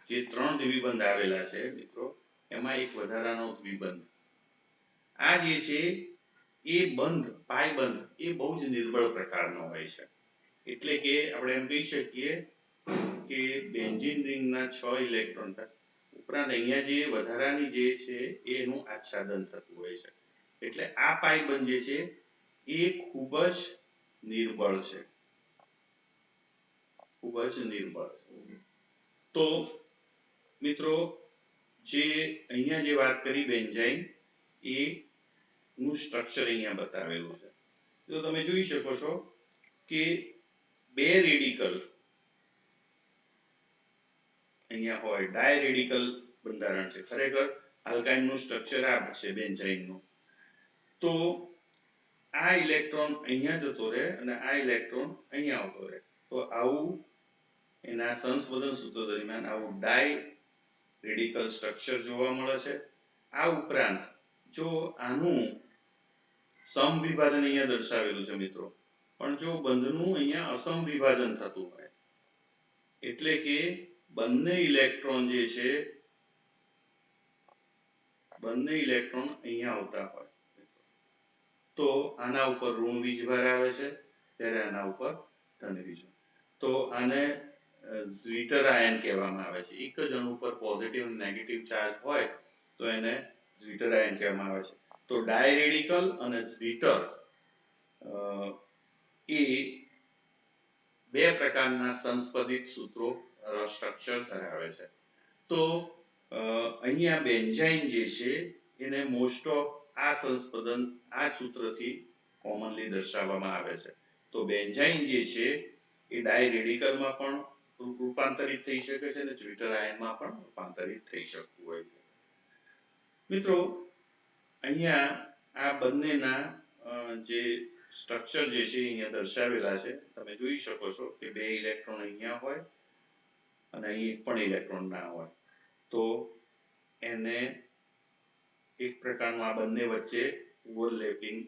જે 3 દ્વિબંધ આવેલા છે મિત્રો, એમાં એક વધારાનો દ્વિબંધ, આ જે છે એ બંધ, પાય બંધ એ બહુ જ નિર્બળ પ્રકારનો હોય છે. એટલે કે આપણે એમ કહી શકીએ કે બેન્ઝીન રિંગના 6 ઇલેક્ટ્રોન ઉપરાંત અહીંયા જે વધારાની જે છે એનું આચ્છાદન થતું હોય છે. એટલે આ પાય બંધ જે છે એ ખૂબ જ નિર્બળ છે, ખૂબ જ નિર્બળ. તો મિત્રો જે અહીંયા જે વાત કરી બેન્ઝાઇન એ નું સ્ટ્રક્ચર અહીંયા બતાવેલું છે. તો તમે જોઈ શકો છો કે 2 રેડિકલ અહીંયા હોય, ડાય રેડિકલ બંધારણ છે. ખરેખર આલ્કાઇનનું સ્ટ્રક્ચર આ છે બેન્ઝાઇનનું. તો આ ઇલેક્ટ્રોન અહીંયા જતો રહે અને આ ઇલેક્ટ્રોન અહીંયા આવતો રહે. તો આવું એના સંસ્વદન સૂત્ર દરમિયાન આવું ડાય રેડિકલ સ્ટ્રક્ચર જોવા મળે છે. આ ઉપરાંત જો આનું સમવિભાજન અહીંયા દર્શાવેલું છે મિત્રો, પણ જો બંધનું અહીંયા અસમવિભાજન થતું હોય, એટલે કે બંને ઇલેક્ટ્રોન જે છે, બંને ઇલેક્ટ્રોન અહીંયા આવતા હોય તો આના ઉપર ઋણ વીજભાર આવે છે, ત્યારે આના ઉપર ધન વીજભાર. તો આને ઝ્વિટર આયન કહેવામાં આવે છે. એક જ અણુ પર પોઝિટિવ અને નેગેટિવ ચાર્જ હોય તો એને ઝ્વિટર આયન કહેવામાં આવે છે. તો ડાય રેડિકલ અને ઝ્વિટર એ 2 પ્રકારના સંસ્પદિત સૂત્રો સ્ટ્રક્ચર ધરાવે છે. તો અહીંયા બેન્ઝાઇન જે છે એને મોસ્ટ ઓફ આ સંસ્પદન આ સૂત્રથી કોમનલી દર્શાવવામાં આવે છે. તો બેન્ઝાઇન જે છે એ ડાય રેડિકલમાં પણ રૂપાંતરિત થઈ શકે છે અને ઝ્વિટર આયનમાં પણ રૂપાંતરિત થઈ શકતું હોય છે. મિત્રો અહીંયા આ બંનેના જે સ્ટ્રક્ચર જે છે અહીંયા દર્શાવેલા છે, તમે જોઈ શકો છો કે 2 ઇલેક્ટ્રોન અહીંયા હોય અને અહીં પણ ઇલેક્ટ્રોન ના હોય. તો એને એક પ્રકારનું આ બંને વચ્ચે ઓવરલેપિંગ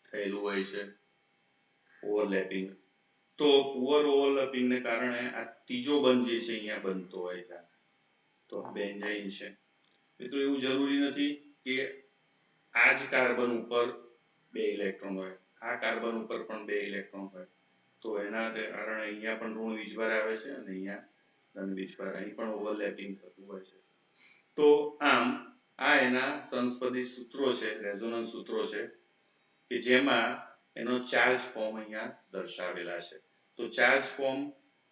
થયેલું હોય છે, ઓવરલેપિંગ તો પુઅર ઓવરલેપિંગને કારણે આ ત્રીજો બંધ જે છે અહીંયા બનતો હોય છે, તો આ બેન્ઝાઇન છે. મિત્રો એવું જરૂરી નથી કે આ જ કાર્બન ઉપર 2 ઇલેક્ટ્રોન હોય, આ કાર્બન ઉપર પણ 2 ઇલેક્ટ્રોન હોય, તો એના કારણે અહીંયા પણ ઋણ વીજભાર આવે છે અને અહીંયા ધન વીજભાર, અહીં પણ ઓવરલેપિંગ થતું હોય છે. તો આમ આ એના સંસ્પર્દી સૂત્રો છે, રેઝોનન્સ સૂત્રો છે કે જેમાં એનો ચાર્જ ફોર્મ અહીંયા દર્શાવેલા છે. તો ચાર્જ ફોર્મ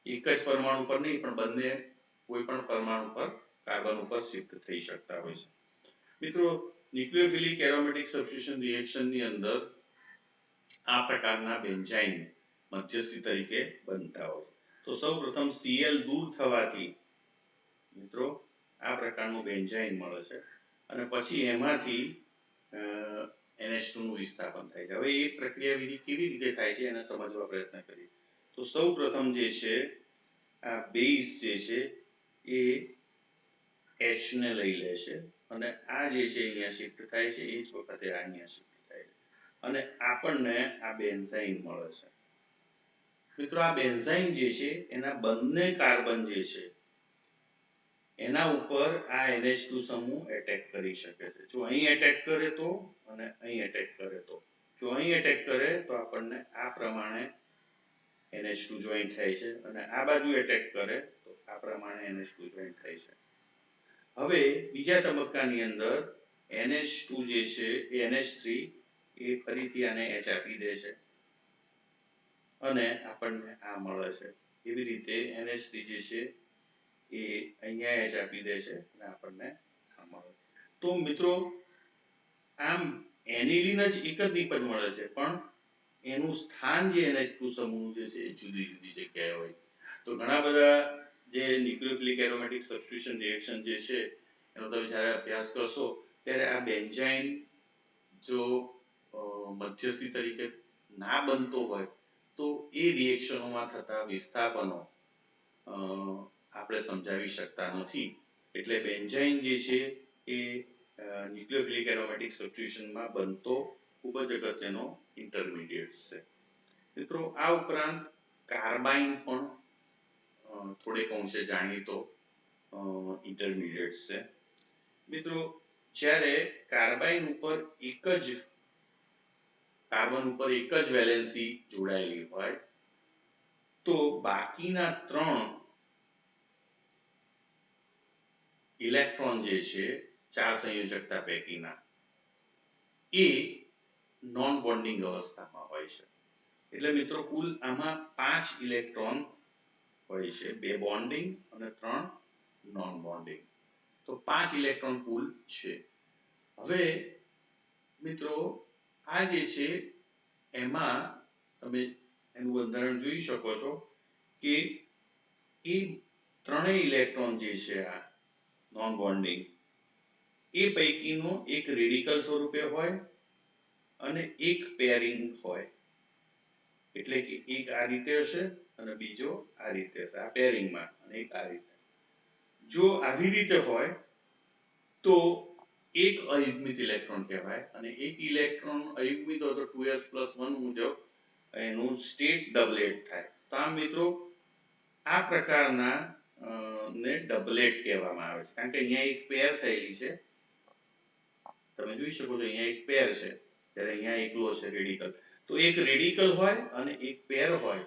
એક જ પરમાણુ પર નહીં પણ બંને કોઈ પણ પરમાણુ પર કાર્બન ઉપર શિફ્ટ થઈ શકતા હોય છે. મિત્રો ન્યુક્લિયોફિલિક એરોમેટિક સબસ્ટિટ્યુશન રિએક્શન ની અંદર આ પ્રકારના બેન્ઝાઇન મધ્યસ્થી તરીકે બનતા હોય. તો સૌપ્રથમ Cl દૂર થવાથી મિત્રો આ પ્રકારનું બેન્ઝાઇન મળે છે અને પછી એમાંથી NH2 નું વિસ્થાપન થાય છે. હવે એ પ્રક્રિયા વિધિ કેવી રીતે થાય છે એને સમજવા પ્રયત્ન કરીએ. તો સૌપ્રથમ જે છે આ બેઝ જે છે એ H ને લઈ લે છે અને આ જે છે અહીંયા શિફ્ટ થાય છે, એ જ વખતે આ અહીંયા શિફ્ટ થાય છે અને આપણને આ બેન્ઝાઇન મળે છે. મિત્રો આ બેન્ઝાઇન જે છે એના બંને કાર્બન જે છે એના ઉપર આ NH2 સમૂહ એટેક કરી શકે છે. જો અહીં એટેક કરે તો અને અહીં એટેક કરે તો. જો અહીં એટેક કરે તો આપણને આ પ્રમાણે NH2 જોઈન્ટ થાય છે અને આ બાજુ એટેક કરે તો આ પ્રમાણે NH2 જોઈન્ટ થાય છે. હવે બીજા તબક્કાની અંદર NH2 જે છે એ NH3 એ ફરીથી આને H આપી દે છે અને આપણને આ મળે છે. એવી રીતે NH3 જે છે એ અહીંયા H આપી દે છે અને આપણને આ મળે. તો મિત્રો આમ એનિલિન જ એક જ નિપજ મળે છે પણ એનું સ્થાન જે NH2 સમૂહ જે છે એ જુદી જુદી જગ્યાએ હોય. તો ઘણા બધા જે ન્યુક્લિયોફિલિક એરોમેટિક સબસ્ટિટ્યુશન રિએક્શન જે છે એનો તમે જ્યારે અભ્યાસ કરશો ત્યારે આ બેન્ઝાઇન જો મધ્યસ્થી તરીકે ના બનતો હોય તો એ રિએક્શનોમાં થતા વિસ્થાપનો આપણે સમજાવી શકતા નથી. એટલે બેન્ઝાઇન જે છે એ ન્યુક્લિયોફિલિક એરોમેટિક સબસ્ટિટ્યુશનમાં બનતો ખૂબ જ અગત્યનો ઇન્ટરમીડિયેટ છે. મિત્રો આ ઉપરાંત કાર્બાઇન પણ થોડેક અંશે જાણીતો ઇન્ટરમીડિયેટ છે. મિત્રો જ્યારે કાર્બાઇન ઉપર કાર્બન ઉપર એક જ વેલેન્સી જોડાયેલી હોય તો બાકીના 3 ઇલેક્ટ્રોન જે છે 4 સંયોજકતા પૈકીના એ નોન બોન્ડિંગ અવસ્થામાં હોય છે. એટલે મિત્રો કુલ આમાં 5 ઇલેક્ટ્રોન હોય છે, 2 બોન્ડિંગ અને 3 નોન બોન્ડિંગ. તો 5 ઇલેક્ટ્રોન કુલ છે. હવે મિત્રો આ જે છે એમાં તમે એનું બંધારણ જોઈ શકો છો કે એ ત્રણેય ઇલેક્ટ્રોન જે છે આ નોન બોન્ડિંગ એ પૈકીનો એક રેડિકલ સ્વરૂપે હોય અને એક પેરિંગ હોય. એટલે કે એક આ રીતે હશે અને બીજો આ રીતે હશે, આ પેરિંગમાં, અને એક આ રીતે. જો આવી રીતે હોય તો એક અયુગ્મિત ઇલેક્ટ્રોન કહેવાય અને એક ઇલેક્ટ્રોન અયુગ્મિત હોય તો 2s+1 મુજબ એનું સ્ટેટ ડબલેટ થાય. તો આમ મિત્રો આ પ્રકારના ને ડબલેટ કહેવામાં આવે છે કારણ કે અહીંયા એક પેર થયેલી છે. તમે જોઈ શકો છો અહીંયા એક પેર છે ત્યારે અહીંયા એકલો છે રેડિકલ. તો એક રેડિકલ હોય અને એક પેર હોય,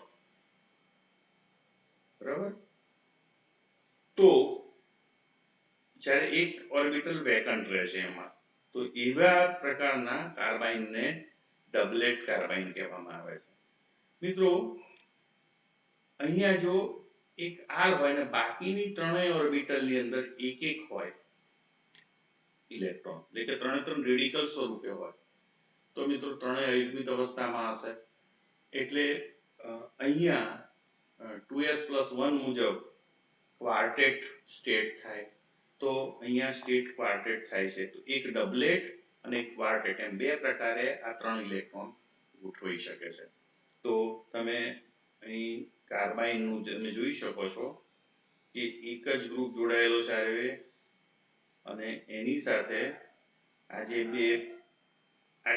બરાબર. તો જ્યારે એક ઓર્બિટલ વેકન્ટ રહેશે એમાં, તો એવા પ્રકારના કાર્બાઇનને ડબલેટ કાર્બાઇન કહેવામાં આવે છે. મિત્રો અહીંયા જો એક R હોય ને બાકીની ત્રણેય ઓર્બિટલની અંદર એક એક હોય ઇલેક્ટ્રોન, એટલે કે ત્રણે રેડિકલ સ્વરૂપે હોય, તો મિત્રો ત્રણેય અયુગ્મિત અવસ્થામાં હશે. એટલે અહીંયા 2s+1 મુજબ ક્વાર્ટેટ સ્ટેટ થાય. તો અહીંયા સ્ટેટ ક્વાર્ટેટ થાય છે. તો એક ડબલેટ અને એક ક્વાર્ટેટ એમ બે પ્રકારે આ 3 ઇલેક્ટ્રોન ગોઠવાઈ શકે છે. તો તમે અહીં કાર્બાઇનનું તમે જોઈ શકો છો કે એક જ ગ્રુપ જોડાયેલો છે અને એની સાથે આ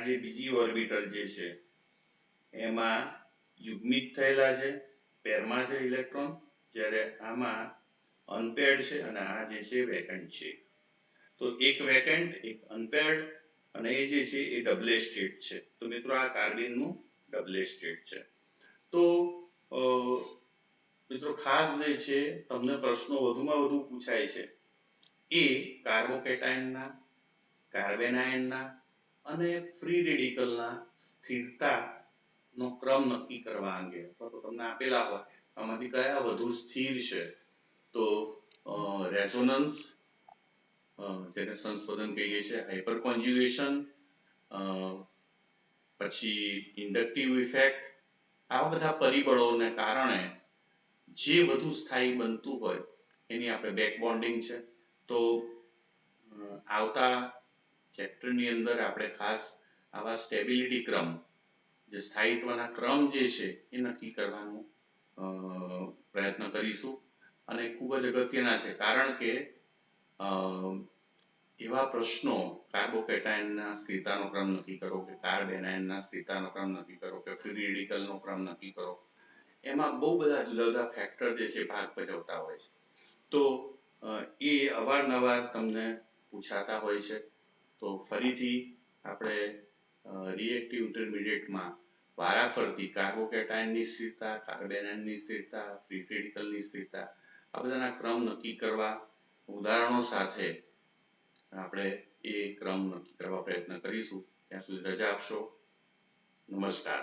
જે બીજી ઓર્બિટલ જે છે એમાં યુગ્મિત થયેલા છે પેરમાં છે ઇલેક્ટ્રોન, જ્યારે આમાં અનપેર્ડ છે અને આ જે છે વેકન્ટ છે. તો એક વેકન્ટ, એક અનપેર્ડ અને એ જે છે એ ડબલેટ સ્ટેટ છે. તો મિત્રો આ કાર્બનનું ડબલેટ સ્ટેટ છે. તો મિત્રો ખાસ જે છે તમને પ્રશ્નો વધુમાં વધુ પૂછાય છે એ કાર્બોકેટાયનના, કાર્બેનાયનના અને ફ્રી રેડિકલના સ્થિરતાનો ક્રમ નક્કી કરવા અંગે અથવા તો તમને આપેલા હોય આમાંથી કયા વધુ સ્થિર છે. તો રેઝોનન્સ, જેને સંશોધન કહીએ છીએ, હાઇપર કોન્જ્યુગેશન, પછી ઇન્ડક્ટિવ ઇફેક્ટ, આવા બધા પરિબળોને કારણે જે વધુ સ્થાયી બનતું હોય એની આપણે બેક બોન્ડિંગ છે. તો આવતા ચેપ્ટરની અંદર આપણે ખાસ આવા સ્ટેબિલિટી ક્રમ, જે સ્થાયિત્વના ક્રમ જે છે એ નક્કી કરવાનો પ્રયત્ન કરીશું અને ખૂબ જ અગત્યના છે, કારણ કે એવા પ્રશ્નો કાર્બોકેટાયનના સ્થિરતાનો ક્રમ નક્કી કરો કે કાર્બેનાયનના સ્થિરતાનો ક્રમ નક્કી કરો કે ફ્રી રેડિકલનો ક્રમ નક્કી કરો, એમાં બહુ બધા જુદા જુદા ફેક્ટર જે છે ભાગ ભજવતા હોય છે. તો એ અવારનવાર તમને પૂછાતા હોય છે. તો ફરીથી આપણે રિએક્ટિવ ઇન્ટરમીડિયેટમાં વારાફરતી કાર્બોકેટાયનની સ્થિરતા, કાર્બેનાયનની સ્થિરતા, ફ્રી રેડિકલની સ્થિરતા, આ બધાના ક્રમ નક્કી કરવા ઉદાહરણો સાથે આપણે એ ક્રમ નક્કી કરવા પ્રયત્ન કરીશું. ત્યાં સુધી રજા આપશો. નમસ્કાર.